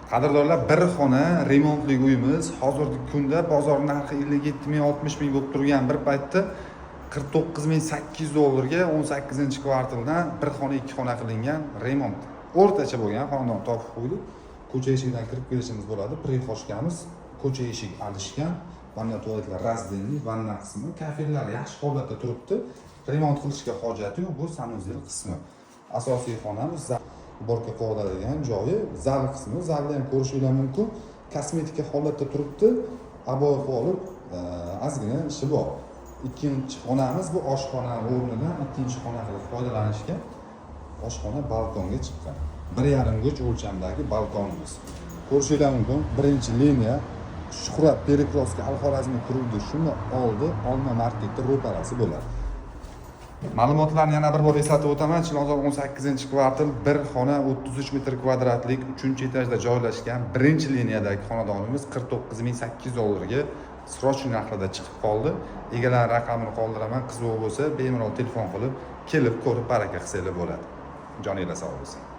Qadrdonlar, bir xona remontli uyimiz hozirgi kunda bozor narxi 57 ming 60 ming bo'lib turgan bir paytda 49.800 dollarga 18-kvartaldan bir xona 2 xona qilingan remont. O'rtacha bo'lgan xonadon topib qo'ydik. Ko'cha eshigidan kirib kelishimiz bo'ladi. Prixoshkamiz ko'cha eshik alishgan. Vanna tualetlar razdельный, vanna qismi, kafellar yaxshi holatda turibdi. Remont qilishga hojati yo'q. Bu sanuzel qismi. Asosiy xonamiz borka qo'yiladigan joyi, zal qismi. Zalni ham ko'rishingiz mumkin. Kosmetika holatda turibdi. Aboy qilib, ozgina ishi bor. Ikkinchi xonamiz bu oshxona o'rnidan ikkinchi xona qilib foydalanishga oshxona balkonga chiqqan. 1,5 go'ch o'lchamdagi balkonimiz. Ko'rishingiz mumkin. Birinchi liniya Shuhrat Perikrovskiy Al-Xorazmiy quruvdi. Shuni oldi, Olma marketda ro'parasi bo'ladi. Ma'lumotlarni yana bir bor eslatib o'taman. Chilonzor 18-kvartal, bir xona 33 metr kvadratlik 3-etajda joylashgan birinchi liniyadagi xonadonimiz 49.800 dollarga srochniy narxida chiqib qoldi. Egalar raqamini qoldiraman. Qiziq bo'lsa, bemalol telefon qilib, kelib ko'rib baraka qilsanglar bo'ladi. Joninglar sog' bo'lsin.